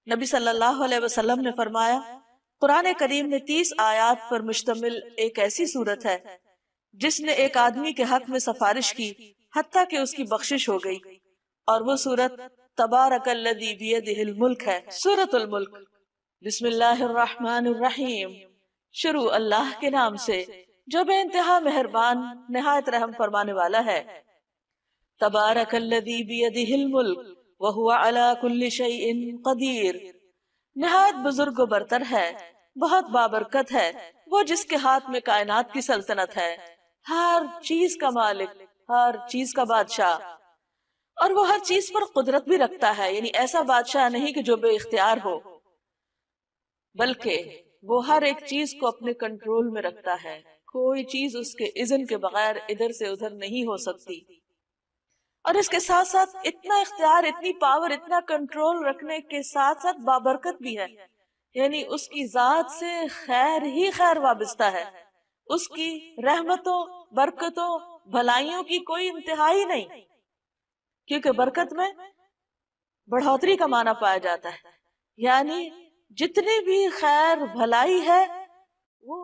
نبی صلی اللہ علیہ وسلم نے فرمایا قرآن کریم میں 30 آیات پر مشتمل ایک ایسی صورت ہے جس نے ایک آدمی کے حق میں سفارش کی حتیٰ کہ اس کی بخشش ہو گئی، اور وہ صورت تبارک الذی بیدہ الملک ہے، سورۃ الملک۔ بسم اللہ الرحمن الرحیم، شروع اللہ کے نام سے جو بے انتہا مہربان نہایت رحم فرمانے والا ہے۔ تبارک الذی بیدہ الملک وہو علی کل شیء قدیر، نہایت بزرگ و برتر ہے، بہت بابرکت ہے وہ جس کے ہاتھ میں کائنات کی سلطنت ہے، ہر چیز کا مالک، ہر چیز کا بادشاہ، اور وہ ہر چیز پر قدرت بھی رکھتا ہے، یعنی ایسا بادشاہ نہیں کہ جو بے اختیار ہو، بلکہ وہ ہر ایک چیز کو اپنے کنٹرول میں رکھتا ہے، کوئی چیز اس کے اذن کے بغیر ادھر سے ادھر نہیں ہو سکتی۔ اور اس کے ساتھ ساتھ اتنا اختیار، اتنی پاور، اتنا کنٹرول رکھنے کے ساتھ ساتھ بابرکت بھی ہے، یعنی اس کی ذات سے خیر ہی خیر وابستہ ہے، اس کی رحمتوں، برکتوں، بھلائیوں کی کوئی انتہا ہی نہیں، کیونکہ برکت میں بڑھوتری کا معنی پایا جاتا ہے، یعنی جتنی بھی خیر بھلائی ہے وہ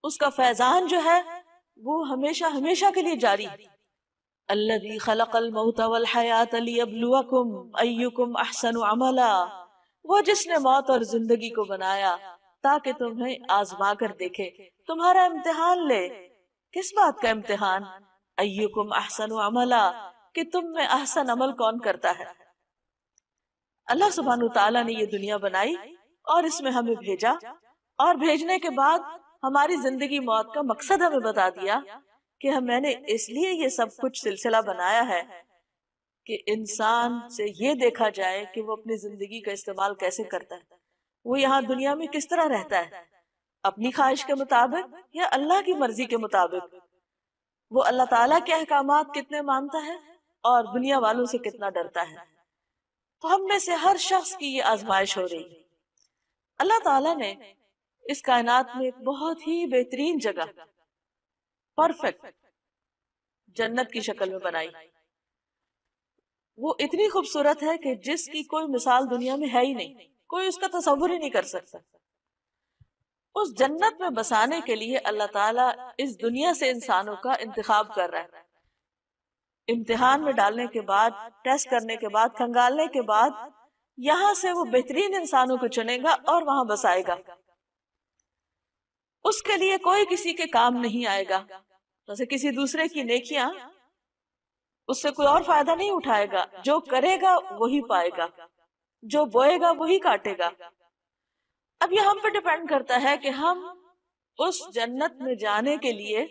اس کا فیضان جو ہے وہ ہمیشہ ہمیشہ کے لیے جاری ہے۔ الذی خلق الموت والحیات لیبلوکم ایکم احسن عملا، وہ جس نے موت اور زندگی کو بنایا تاکہ تمہیں آزما کر دیکھے، تمہارا امتحان لے۔ کس بات کا امتحان؟ ایکم احسن عملا، کہ تم میں احسن عمل کون کرتا ہے۔ اللہ سبحانہ تعالیٰ نے یہ دنیا بنائی اور اس میں ہمیں بھیجا، اور بھیجنے کے بعد ہماری زندگی موت کا مقصد ہمیں بتا دیا کہ میں نے اس لیے یہ سب کچھ سلسلہ بنایا ہے کہ انسان سے یہ دیکھا جائے کہ وہ اپنی زندگی کا استعمال کیسے کرتا ہے، وہ یہاں دنیا میں کس طرح رہتا ہے، اپنی خواہش کے مطابق یا اللہ کی مرضی کے مطابق، وہ اللہ تعالیٰ کے احکامات کتنے مانتا ہے اور دنیا والوں سے کتنا ڈرتا ہے۔ تو ہم میں سے ہر شخص کی یہ آزمائش ہو رہی ہے۔ اللہ تعالیٰ نے اس کائنات میں ایک بہت ہی بہترین جگہ، پرفیکٹ جنت کی شکل میں بنائی، وہ اتنی خوبصورت ہے کہ جس کی کوئی مثال دنیا میں ہے ہی نہیں، کوئی اس کا تصور ہی نہیں کر سکتا۔ اس جنت میں بسانے کے لیے اللہ تعالیٰ اس دنیا سے انسانوں کا انتخاب کر رہا ہے، امتحان میں ڈالنے کے بعد، ٹیسٹ کرنے کے بعد، کھنگالنے کے بعد یہاں سے وہ بہترین انسانوں کو چنے گا اور وہاں بسائے گا۔ اس کے لیے کوئی کسی کے کام نہیں آئے گا، جیسے کسی دوسرے کی نیکیاں اس سے کوئی اور فائدہ نہیں اٹھائے گا، جو کرے گا وہی پائے گا، جو بوئے گا وہی کاٹے گا۔ اب یہ ہم پہ ڈیپینڈ کرتا ہے کہ ہم اس جنت میں جانے کے لیے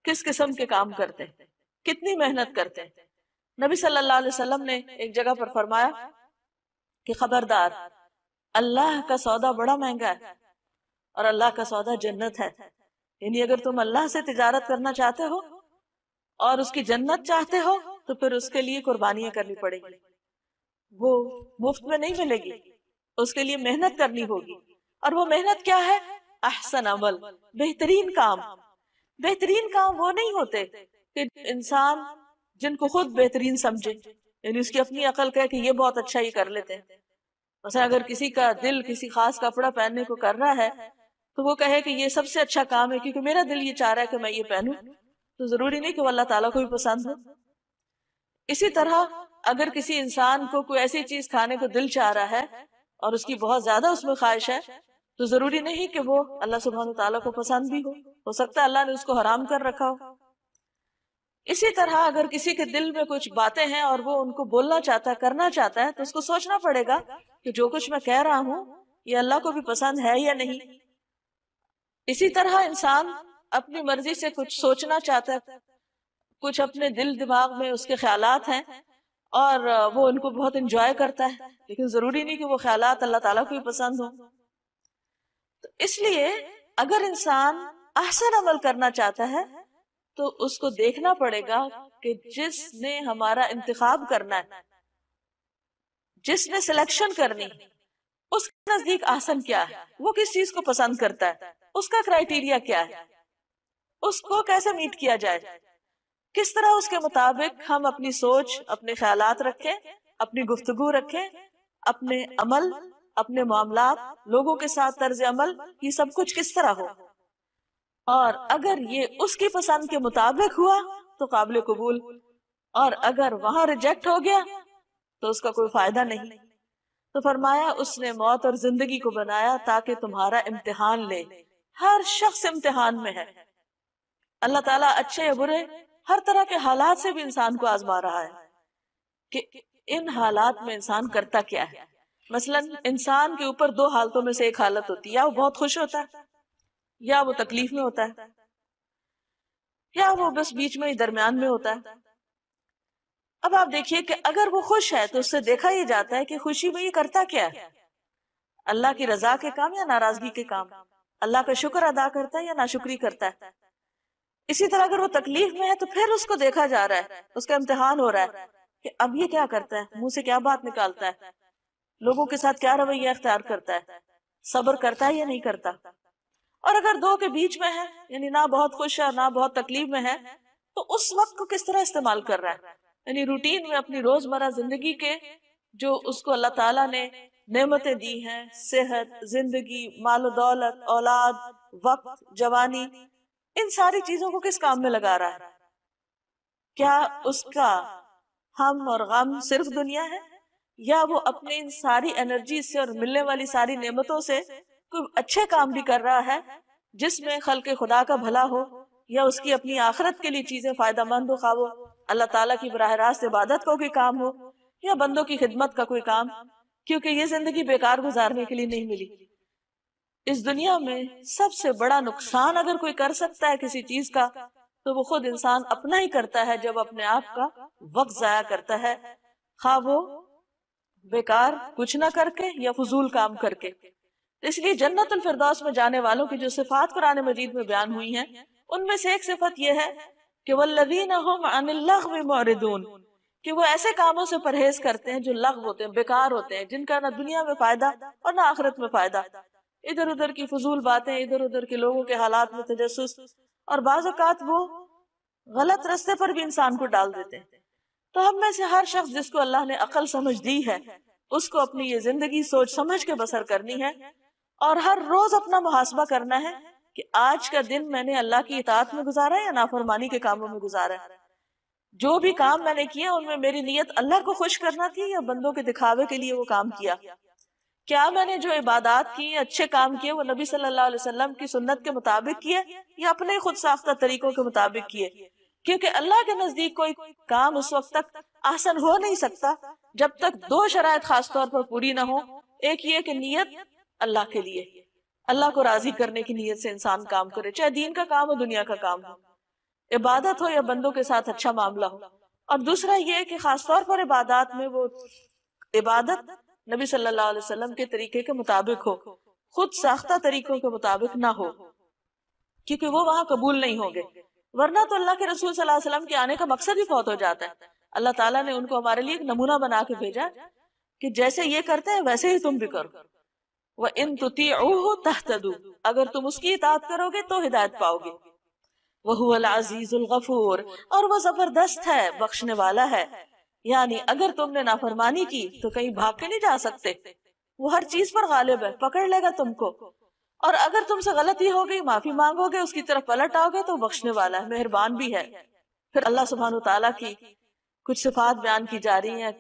کس قسم کے کام کرتے ہیں، کتنی محنت کرتے ہیں۔ نبی صلی اللہ علیہ وسلم نے ایک جگہ پر فرمایا کہ خبردار، اللہ کا سودا بڑا مہنگا ہے اور اللہ کا سودا جنت ہے، یعنی اگر تم اللہ سے تجارت کرنا چاہتے ہو اور اس کی جنت چاہتے ہو تو پھر اس کے لیے قربانیاں کرنی پڑے گی، وہ مفت میں نہیں ملے گی، اس کے لیے محنت کرنی ہوگی۔ اور وہ محنت کیا ہے؟ احسن عمل، بہترین کام۔ بہترین کام وہ نہیں ہوتے کہ انسان جن کو خود بہترین سمجھے، یعنی اس کی اپنی عقل کہے کہ یہ بہت اچھا یہ کر لیتے ہیں۔ مثلا اگر کسی کا دل کسی خاص کپڑا پہننے کو کر رہا ہے تو وہ کہے کہ یہ سب سے اچھا کام ہے کیونکہ میرا دل یہ چاہ رہا ہے کہ میں یہ پہنوں، تو ضروری نہیں کہ وہ اللہ تعالیٰ کو بھی پسند ہو۔ اسی طرح اگر کسی انسان کو کوئی ایسی چیز کھانے کو دل چاہ رہا ہے اور اس کی بہت زیادہ اس میں خواہش ہے تو ضروری نہیں کہ وہ اللہ سبحانہ تعالیٰ کو پسند بھی ہو سکتا ہے اللہ نے اس کو حرام کر رکھا ہو۔ اسی طرح اگر کسی کے دل میں کچھ باتیں ہیں اور وہ ان کو بولنا چاہتا ہے، کرنا چاہتا ہے، تو اس کو سوچنا پڑے گا کہ جو کچھ میں کہہ رہا ہوں یہ اللہ کو بھی پسند ہے یا نہیں۔ اسی طرح انسان اپنی مرضی سے کچھ سوچنا چاہتا ہے، کچھ اپنے دل دماغ میں اس کے خیالات ہیں اور وہ ان کو بہت انجوائے کرتا ہے، لیکن ضروری نہیں کہ وہ خیالات اللہ تعالیٰ کو بھی پسند ہوں۔ تو اس لیے اگر انسان احسن عمل کرنا چاہتا ہے تو اس کو دیکھنا پڑے گا کہ جس نے ہمارا انتخاب کرنا ہے، جس نے سلیکشن کرنی، اس کے نزدیک احسن کیا ہے، وہ کس چیز کو پسند کرتا ہے، اس کا کرائیٹیریا کیا ہے، اس کو کیسے میٹ کیا جائے، کس طرح اس کے مطابق ہم اپنی سوچ، اپنے خیالات رکھیں، اپنی گفتگو رکھیں، اپنے عمل، اپنے معاملات، لوگوں کے ساتھ طرز عمل، یہ سب کچھ کس طرح ہو، اور اگر یہ اس کی پسند کے مطابق ہوا تو قابل قبول، اور اگر وہاں ریجیکٹ ہو گیا تو اس کا کوئی فائدہ نہیں۔ تو فرمایا اس نے موت اور زندگی کو بنایا تاکہ تمہارا امتحان لے۔ ہر شخص امتحان میں ہے، اللہ تعالیٰ اچھے یا برے ہر طرح کے حالات سے بھی انسان کو آزما رہا ہے کہ ان حالات میں انسان کرتا کیا ہے۔ مثلا انسان کے اوپر دو حالتوں میں سے ایک حالت ہوتی ہے، یا وہ بہت خوش ہوتا ہے یا وہ تکلیف میں ہوتا ہے، یا وہ بس بیچ میں ہی درمیان میں ہوتا ہے۔ اب آپ دیکھیے کہ اگر وہ خوش ہے تو اس سے دیکھا یہ جاتا ہے کہ خوشی میں یہ کرتا کیا ہے، اللہ کی رضا کے کام یا ناراضگی کے کام، اللہ کا شکر ادا کرتا ہے یا ناشکری کرتا ہے۔ اسی طرح اگر وہ تکلیف میں ہے تو پھر اس کو دیکھا جا رہا ہے، اس کا امتحان ہو رہا ہے کہ اب یہ کیا کرتا ہے، منہ سے کیا بات نکالتا ہے، لوگوں کے ساتھ کیا رویہ اختیار کرتا ہے، صبر کرتا ہے یا نہیں کرتا۔ اور اگر دو کے بیچ میں ہے، یعنی نہ بہت خوش ہے نہ بہت تکلیف میں ہے، تو اس وقت کو کس طرح استعمال کر رہا ہے، یعنی روٹین میں اپنی روزمرہ زندگی کے جو اس کو اللہ تعالیٰ نے نعمتیں دی ہیں، صحت، زندگی، مال و دولت، اولاد، وقت، جوانی، ان ساری چیزوں کو کس کام میں لگا رہا ہے؟ کیا اس کا ہم اور غم صرف دنیا ہے، یا وہ اپنی ان ساری انرجی سے اور ملنے والی ساری نعمتوں سے کوئی اچھے کام بھی کر رہا ہے جس میں خلق خدا کا بھلا ہو، یا اس کی اپنی آخرت کے لیے چیزیں فائدہ مند ہو، خواہ وہ اللہ تعالیٰ کی براہ راست عبادت کا کوئی کام ہو یا بندوں کی خدمت کا کوئی کام، کیونکہ یہ زندگی بیکار گزارنے کے لیے نہیں ملی۔ اس دنیا میں سب سے بڑا نقصان اگر کوئی کر سکتا ہے کسی چیز کا تو وہ خود انسان اپنا ہی کرتا ہے، جب اپنے آپ کا وقت ضائع کرتا ہے، خواہ وہ بیکار کچھ نہ کر کے یا فضول کام کر کے۔ اس لیے جنت الفردوس میں جانے والوں کی جو صفات قرآن مجید میں بیان ہوئی ہیں، ان میں سے ایک صفت یہ ہے کہ والذین هم عن اللغو معرضون، کہ وہ ایسے کاموں سے پرہیز کرتے ہیں جو لغو ہوتے ہیں، بیکار ہوتے ہیں، جن کا نہ دنیا میں فائدہ اور نہ آخرت میں فائدہ، ادھر ادھر کی فضول باتیں، ادھر ادھر کے لوگوں کے حالات میں تجسس، اور بعض اوقات وہ غلط رستے پر بھی انسان کو ڈال دیتے ہیں۔ تو ہم میں سے ہر شخص جس کو اللہ نے عقل سمجھ دی ہے، اس کو اپنی یہ زندگی سوچ سمجھ کے بسر کرنی ہے، اور ہر روز اپنا محاسبہ کرنا ہے کہ آج کا دن میں نے اللہ کی اطاعت میں گزارا یا نافرمانی کے کاموں میں گزارا ہے۔ جو بھی کام میں نے کیا ان میں میری نیت اللہ کو خوش کرنا تھی یا بندوں کے دکھاوے کے لیے وہ کام کیا؟ کیا میں نے جو عبادات کی، اچھے کام کیے، وہ نبی صلی اللہ علیہ وسلم کی سنت کے مطابق کیے یا اپنے خود ساختہ طریقوں کے مطابق کیے؟ کیونکہ اللہ کے نزدیک کوئی کام اس وقت تک احسن ہو نہیں سکتا جب تک دو شرائط خاص طور پر پوری نہ ہو۔ ایک یہ کہ نیت اللہ کے لیے، اللہ کو راضی کرنے کی نیت سے انسان کام کرے، چاہے دین کا کام ہو، دنیا کا کام ہو، عبادت ہو یا بندوں کے ساتھ اچھا معاملہ ہو۔ اور دوسرا یہ کہ خاص طور پر عبادات میں وہ عبادت نبی صلی اللہ علیہ وسلم کے طریقے کے مطابق ہو، خود ساختہ طریقوں کے مطابق نہ ہو، کیونکہ وہ وہاں قبول نہیں ہوں گے۔ ورنہ تو اللہ کے رسول صلی اللہ علیہ وسلم کے آنے کا مقصد ہی فوت ہو جاتا ہے۔ اللہ تعالیٰ نے ان کو ہمارے لیے ایک نمونہ بنا کے بھیجا کہ جیسے یہ کرتے ہیں ویسے ہی تم بھی کرو۔ وَإِن تُطِيعُوهُ تَهْتَدُوا، اگر تم اس کی اطاعت کرو گے تو ہدایت پاؤ گے۔ وَهُوَ الْعَزِيزُ الْغَفُورُ، اور وہ زبردست ہے، بخشنے والا ہے۔ یعنی اگر تم نے نافرمانی کی تو کہیں بھاگ کے نہیں جا سکتے، وہ ہر چیز پر غالب ہے، پکڑ لے گا تم کو۔ اور اگر تم سے غلطی ہو گئی، معافی مانگو گے، اس کی طرف پلٹ آؤ گے تو بخشنے والا ہے، مہربان بھی ہے۔ پھر اللہ سبحانہ وتعالیٰ کی کچھ صفات بیان کی جا رہی ہیں،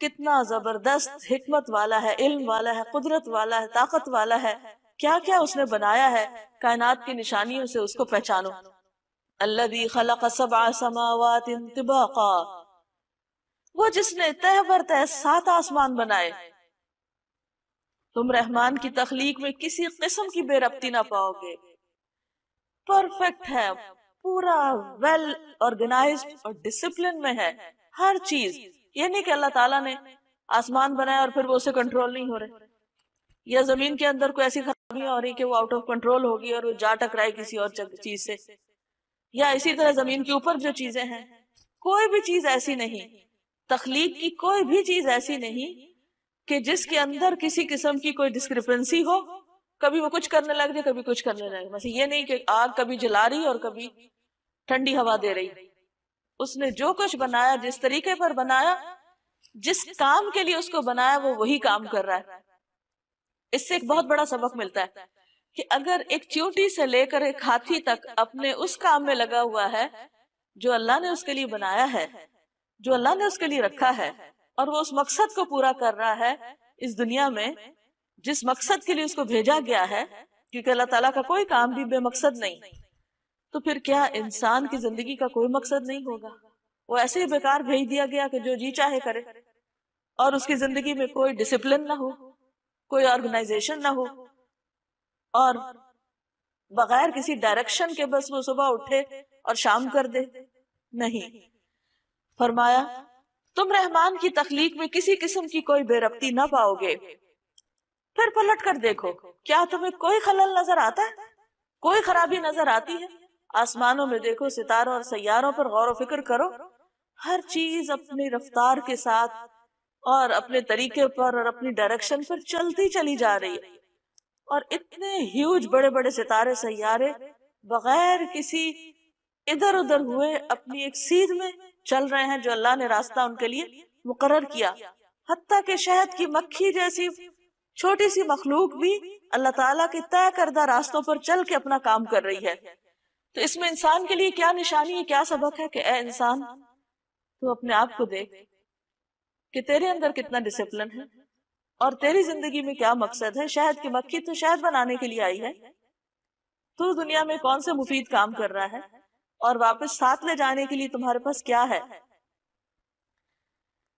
کتنا زبردست حکمت والا ہے، علم والا ہے، قدرت والا ہے، طاقت والا ہے، کیا کیا اس نے بنایا ہے، کائنات کی نشانیوں سے اس کو پہچانو۔ الذی خلق سبع سماوات طباقا، وہ جس نے تہ بر تہ 7 آسمان بنائے، تم رحمان کی تخلیق میں کسی قسم کی بے ربطی نہ پاؤ گے، پرفیکٹ ہے، پورا ویل آرگنائزڈ اور ڈسپلن میں ہے ہر چیز۔ یہ نہیں کہ اللہ تعالیٰ نے آسمان بنایا اور پھر وہ اسے کنٹرول نہیں ہو رہے، یا زمین کے اندر کوئی ایسی خرابیاں ہو رہی کہ وہ آؤٹ آف کنٹرول ہوگی اور وہ جا ٹکرائے کسی اور چیز سے، یا اسی طرح زمین کے اوپر جو چیزیں ہیں، کوئی بھی چیز ایسی نہیں، تخلیق کی کوئی بھی چیز ایسی نہیں کہ جس کے اندر کسی قسم کی کوئی ڈسکرپنسی ہو، کبھی وہ کچھ کرنے لگ جائے کبھی کچھ کرنے لگے۔ مثلا یہ نہیں کہ آگ کبھی جلا رہی اور کبھی ٹھنڈی ہوا دے رہی۔ اس نے جو کچھ بنایا جس طریقے پر بنایا جس کام کے لیے اس کو بنایا وہ وہی کام کر رہا ہے۔ اس سے ایک بہت بڑا سبق ملتا ہے کہ اگر ایک چیونٹی سے لے کر ایک ہاتھی تک اپنے اس کام میں لگا ہوا ہے جو اللہ نے اس کے لیے بنایا ہے، جو اللہ نے اس کے لیے رکھا ہے، اور وہ اس مقصد کو پورا کر رہا ہے اس دنیا میں جس مقصد کے لیے اس کو بھیجا گیا ہے، کیونکہ اللہ تعالیٰ کا کوئی کام بھی بے مقصد نہیں، تو پھر کیا انسان کی زندگی کا کوئی مقصد نہیں ہوگا؟ وہ ایسے ہی بیکار بھیج دیا گیا کہ جو جی چاہے کرے، اور اس کی زندگی میں کوئی ڈسپلن نہ ہو، کوئی آرگنائزیشن نہ ہو، اور بغیر کسی ڈائریکشن کے بس وہ صبح اٹھے اور شام کر دے؟ نہیں، فرمایا تم رحمان کی تخلیق میں کسی قسم کی کوئی بے ربطی نہ پاؤ گے۔ پھر پلٹ کر دیکھو، کیا تمہیں کوئی خلل نظر آتا ہے؟ کوئی خرابی نظر آتی ہے؟ آسمانوں میں دیکھو، ستاروں اور سیاروں پر غور و فکر کرو، ہر چیز اپنی رفتار کے ساتھ اور اپنے طریقے پر اور اپنی ڈائریکشن پر چلتی چلی جا رہی ہے، اور اتنے ہیوج بڑے بڑے ستارے سیارے بغیر کسی ادھر ادھر ہوئے اپنی ایک سیدھ میں چل رہے ہیں جو اللہ نے راستہ ان کے لیے مقرر کیا۔ حتیٰ کہ شہد کی مکھی جیسی چھوٹی سی مخلوق بھی اللہ تعالیٰ کے طے کردہ راستوں پر چل کے اپنا کام کر رہی ہے۔ تو اس میں انسان کے لیے کیا نشانی ہے، کیا سبق ہے کہ اے انسان تو اپنے آپ کو دیکھ کہ تیرے اندر کتنا ڈسپلن ہے اور تیری زندگی میں کیا مقصد ہے۔ شہد کی مکھی تو شہد بنانے کے لیے آئی ہے، تو دنیا میں کون سے مفید کام کر رہا ہے، اور واپس ساتھ لے جانے کے لیے تمہارے پاس کیا ہے؟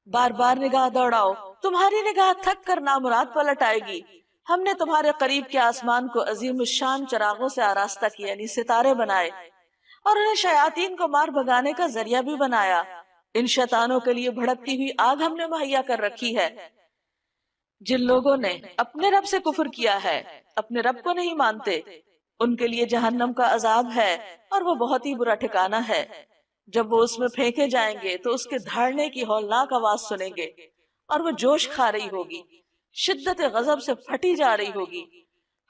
بار بار نگاہ دوڑاؤ، تمہاری نگاہ تھک کر نامراد پلٹ آئے گی۔ ہم نے تمہارے قریب کے آسمان کو عظیم الشان چراغوں سے آراستہ کیا، یعنی ستارے بنائے، اور انہیں شیاطین کو مار بھگانے کا ذریعہ بھی بنایا۔ ان شیطانوں کے لیے بھڑکتی ہوئی آگ ہم نے مہیا کر رکھی ہے۔ جن لوگوں نے اپنے رب سے کفر کیا ہے، اپنے رب کو نہیں مانتے، ان کے لیے جہنم کا عذاب ہے، اور وہ بہت ہی برا ٹھکانہ ہے۔ جب وہ اس میں پھینکے جائیں گے تو اس کے دھاڑنے کی ہولناک آواز سنیں گے، اور وہ جوش کھا رہی ہوگی، شدت غضب سے پھٹی جا رہی ہوگی۔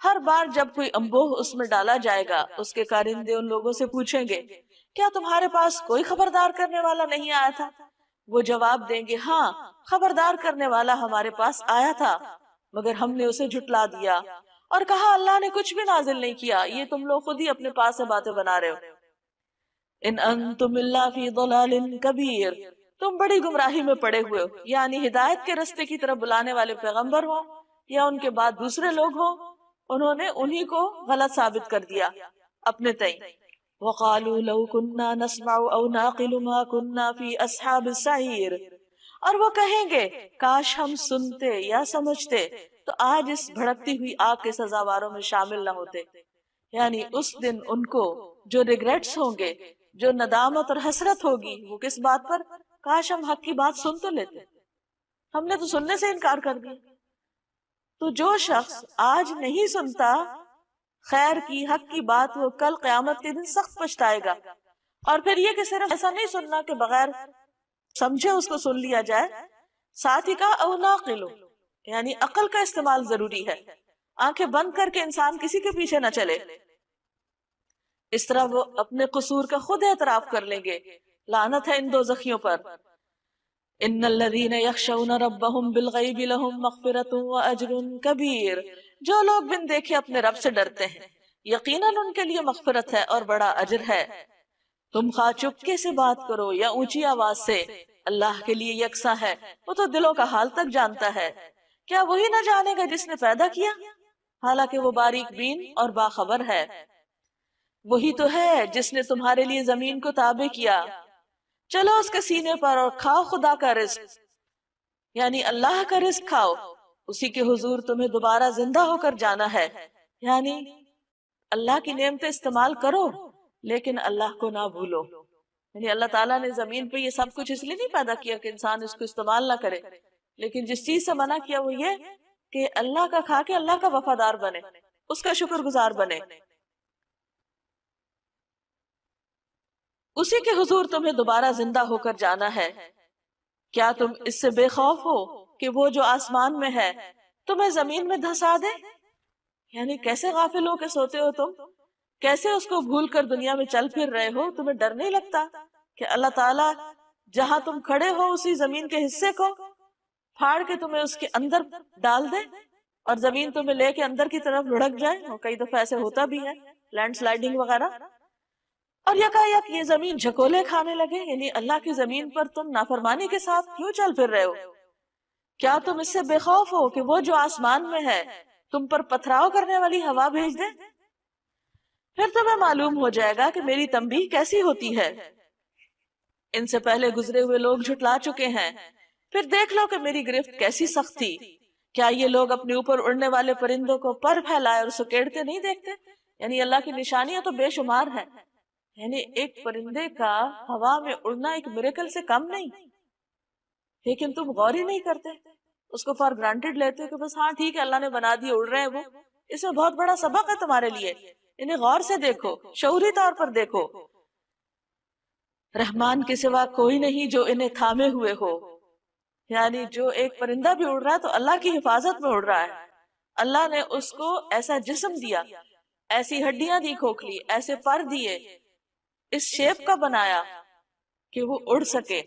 ہر بار جب کوئی انبوہ اس میں ڈالا جائے گا، اس کے کارندے ان لوگوں سے پوچھیں گے، کیا تمہارے پاس کوئی خبردار کرنے والا نہیں آیا تھا؟ وہ جواب دیں گے، ہاں، خبردار کرنے والا ہمارے پاس آیا تھا، مگر ہم نے اسے جھٹلا دیا اور کہا اللہ نے کچھ بھی نازل نہیں کیا، یہ تم لوگ خود ہی اپنے پاس سے باتیں بنا رہے ہو۔ ان انتم الا فی ضلال کبیر، تم بڑی گمراہی میں پڑے ہوئے ہو، یعنی ہدایت کے رستے کی طرف بلانے والے پیغمبر ہوں یا ان کے بعد دوسرے لوگ ہوں، انہوں نے انہی کو غلط ثابت کر دیا اپنے تئیں۔ وقالوا لو كنا نسمع او نعقل ما كنا في اصحاب السعیر، اور وہ کہیں گے کاش ہم سنتے یا سمجھتے تو آج اس بھڑکتی ہوئی آگ کے سزاواروں میں شامل نہ ہوتے۔ یعنی اس دن ان کو جو ریگریٹس ہوں گے، جو ندامت اور حسرت ہوگی، وہ کس بات پر؟ کاش ہم حق کی بات سن تو لیتے، ہم نے تو سننے سے انکار کر دیا۔ تو جو شخص آج نہیں سنتا خیر کی، حق کی بات، وہ کل قیامت کے دن سخت پچھتائے گا۔ اور پھر یہ کہ صرف ایسا نہیں سننا کہ بغیر سمجھے اس کو سن لیا جائے، ساتھ ہی کہا او ناقلو، یعنی عقل کا استعمال ضروری ہے، آنکھیں بند کر کے انسان کسی کے پیچھے نہ چلے۔ اس طرح وہ اپنے قصور کا خود اعتراف کر لیں گے۔ لعنت ہے ان دوزخیوں پر۔ ان الذین یخشون ربهم بالغیب لهم مغفرۃ واجر کبیر، جو لوگ بن دیکھے اپنے رب سے ڈرتے ہیں، یقیناً ان کے لیے مغفرت ہے اور بڑا اجر ہے۔ تم خواہ چپکے سے بات کرو یا اونچی آواز سے، اللہ کے لیے یکساں ہے، وہ تو دلوں کا حال تک جانتا ہے۔ کیا وہی نہ جانے گا جس نے پیدا کیا؟ حالانکہ وہ باریک بین اور باخبر ہے۔ وہی تو ہے جس نے تمہارے لیے زمین کو تابع کیا، چلو اس کے سینے پر اور کھاؤ خدا کا رزق، یعنی اللہ کا رزق کھاؤ، اسی کے حضور تمہیں دوبارہ زندہ ہو کر جانا ہے۔ یعنی اللہ کی نعمتیں استعمال کرو لیکن اللہ کو نہ بھولو۔ یعنی اللہ تعالیٰ نے زمین پہ یہ سب کچھ اس لیے نہیں پیدا کیا کہ انسان اس کو استعمال نہ کرے، لیکن جس چیز سے منع کیا وہ یہ کہ اللہ کا کھا کے اللہ کا وفادار بنے، اس کا شکر گزار بنے۔ اسی کے حضور تمہیں دوبارہ زندہ ہو کر جانا ہے۔ کیا تم اس سے بے خوف ہو کہ وہ جو آسمان میں ہے تمہیں زمین میں دھسا دے؟ یعنی کیسے غافل ہو کے سوتے ہو تم، کیسے اس کو بھول کر دنیا میں چل پھر رہے ہو؟ تمہیں ڈر نہیں لگتا کہ اللہ تعالیٰ جہاں تم کھڑے ہو اسی زمین کے حصے کو پھاڑ کے تمہیں اس کے اندر ڈال دے اور زمین تمہیں لے کے اندر کی طرف لڑک جائے، اور کئی دفعہ ایسے ہوتا بھی ہے، لینڈ سلائیڈنگ وغیرہ، اور یکایک یہ زمین جھکولے کھانے لگے، یعنی اللہ کی زمین پر تم نافرمانی کے ساتھ کیوں چل پھر رہے ہو؟ کیا تم اس سے بے خوف ہو کہ وہ جو آسمان میں ہے تم پر پتھراؤ کرنے والی ہوا بھیج دے؟ پھر تمہیں معلوم ہو جائے گا کہ میری تنبیہ کیسی ہوتی ہے۔ ان سے پہلے گزرے ہوئے لوگ جھٹلا چکے ہیں، پھر دیکھ لو کہ میری گرفت کیسی سخت تھی۔ کیا یہ لوگ اپنے اوپر اڑنے والے پرندوں کو پر پھیلائے اور سکیڑتے نہیں دیکھتے؟ یعنی اللہ کی نشانیاں تو بے شمار ہیں، یعنی ایک پرندے کا ہوا میں اڑنا ایک میریکل سے کم نہیں، لیکن تم غور ہی نہیں کرتے، اس کو فار گرانٹیڈ لیتے ہو کہ بس ہاں ٹھیک ہے اللہ نے بنا دیے اڑ رہے ہیں وہ۔ اس میں بہت بڑا سبق ہے تمہارے لیے، انہیں غور سے دیکھو، شعوری طور پر دیکھو۔ رحمان کے سوا کوئی نہیں جو انہیں تھامے ہوئے ہو، یعنی جو ایک پرندہ بھی اڑ رہا ہے تو اللہ کی حفاظت میں اڑ رہا ہے۔ اللہ نے اس کو ایسا جسم دیا، ایسی ہڈیاں دی کھوکھلی، ایسے پر دیے، اس شیپ کا بنایا کہ وہ اڑ سکے۔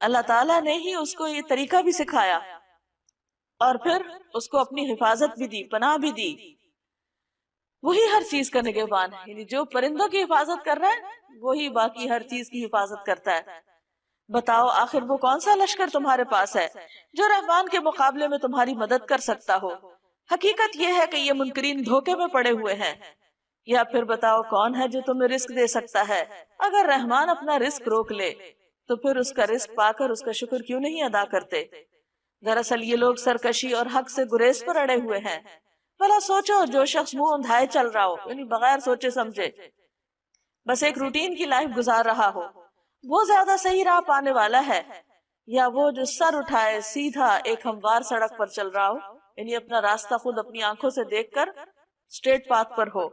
اللہ تعالیٰ نے ہی اس کو یہ طریقہ بھی سکھایا اور پھر اس کو اپنی حفاظت بھی دی، پناہ بھی دی۔ وہی ہر چیز کا نگہبان ہے، یعنی جو پرندوں کی حفاظت کر رہا ہے وہی باقی ہر چیز کی حفاظت کرتا ہے۔ بتاؤ آخر وہ کون سا لشکر تمہارے پاس ہے جو رحمان کے مقابلے میں تمہاری مدد کر سکتا ہو؟ حقیقت یہ ہے کہ یہ منکرین دھوکے میں پڑے ہوئے ہیں۔ یا پھر بتاؤ کون ہے جو تمہیں رزق دے سکتا ہے؟ اگر رحمان اپنا رزق روک لے تو پھر اس کا رزق پا کر اس کا شکر کیوں نہیں ادا کرتے؟ دراصل یہ لوگ سرکشی اور حق سے گریز پر اڑے ہوئے ہیں۔ بھلا سوچو جو شخص منہ اندھائے چل رہا ہو، یعنی بغیر سوچے سمجھے بس ایک روٹین کی لائف گزار رہا ہو، وہ زیادہ صحیح راہ پانے والا ہے، یا وہ جو سر اٹھائے سیدھا ایک ہموار سڑک پر چل رہا ہو، یعنی اپنا راستہ خود اپنی آنکھوں سے دیکھ کر اسٹریٹ پاتھ پر ہو؟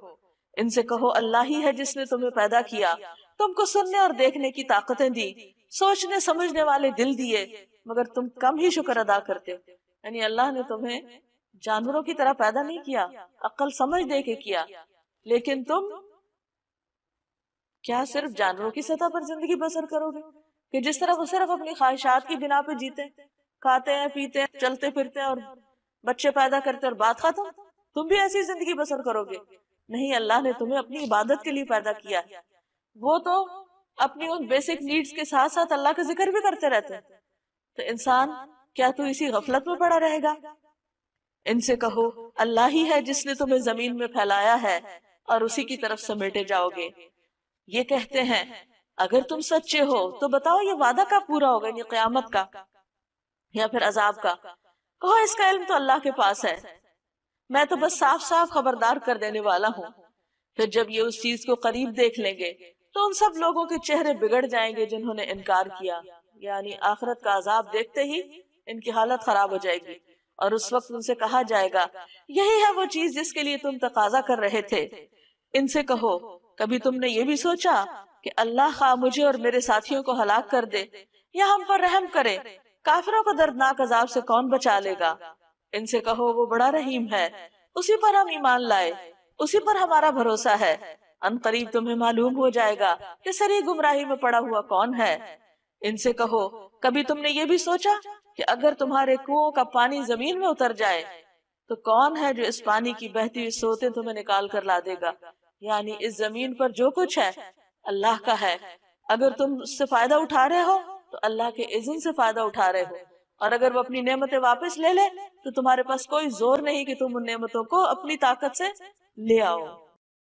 ان سے کہو اللہ ہی ہے جس نے تمہیں پیدا کیا، تم کو سننے اور دیکھنے کی طاقتیں دی، سوچنے سمجھنے والے دل دیے، مگر تم کم ہی شکر ادا کرتے ہو۔ یعنی اللہ نے تمہیں جانوروں کی طرح پیدا نہیں کیا، عقل سمجھ دے کے کیا، لیکن تم کیا صرف جانوروں کی سطح پر زندگی بسر کرو گے کہ جس طرح وہ صرف اپنی خواہشات کی بنا پہ جیتے، کھاتے ہیں، پیتے ہیں، چلتے پھرتے ہیں اور بچے پیدا کرتے اور بات ختم؟ تم بھی ایسی زندگی بسر کرو گے؟ نہیں، اللہ نے تمہیں اپنی عبادت کے لیے پیدا کیا۔ وہ تو اپنی ان بیسک نیڈز کے ساتھ ساتھ اللہ کا ذکر بھی کرتے رہتے ہیں، تو انسان کیا تو اسی غفلت میں پڑا رہے گا؟ ان سے کہو اللہ ہی ہے جس نے تمہیں زمین میں پھیلایا ہے اور اسی کی طرف سمیٹے جاؤ گے۔ یہ کہتے ہیں اگر تم سچے ہو تو بتاؤ یہ وعدہ کب پورا ہوگا، یعنی قیامت کا یا پھر عذاب کا؟ کہو اس کا علم تو اللہ کے پاس ہے، میں تو بس صاف صاف خبردار کر دینے والا ہوں۔ پھر جب یہ اس چیز کو قریب دیکھ لیں گے تو ان سب لوگوں کے چہرے بگڑ جائیں گے جنہوں نے انکار کیا، یعنی آخرت کا عذاب دیکھتے ہی ان کی حالت خراب ہو جائے گی، اور اس وقت ان سے کہا جائے گا یہی ہے وہ چیز جس کے لیے تم تقاضا کر رہے تھے۔ ان سے کہو کبھی تم نے یہ بھی سوچا کہ اللہ خواہ مجھے اور میرے ساتھیوں کو ہلاک کر دے یا ہم پر رحم کرے، کافروں کو دردناک عذاب سے کون بچا لے گا؟ ان سے کہو وہ بڑا رحیم ہے، اسی پر ہم ایمان لائے، اسی پر ہمارا بھروسہ ہے، ان قریب تمہیں معلوم ہو جائے گا کہ سری گمراہی میں پڑا ہوا کون ہے۔ ان سے کہو کبھی تم نے یہ بھی سوچا کہ اگر تمہارے کنووں کا پانی زمین میں اتر جائے تو کون ہے جو اس پانی کی بہتی ہوئی سوتیں تمہیں نکال کر لا دے گا؟ یعنی اس زمین پر جو کچھ ہے اللہ کا ہے، اگر تم اس سے فائدہ اٹھا رہے ہو تو اللہ کے اذن سے فائدہ اٹھا رہے ہو، اور اگر وہ اپنی نعمتیں واپس لے لے تو تمہارے پاس کوئی زور نہیں کہ تم ان نعمتوں کو اپنی طاقت سے لے آؤ۔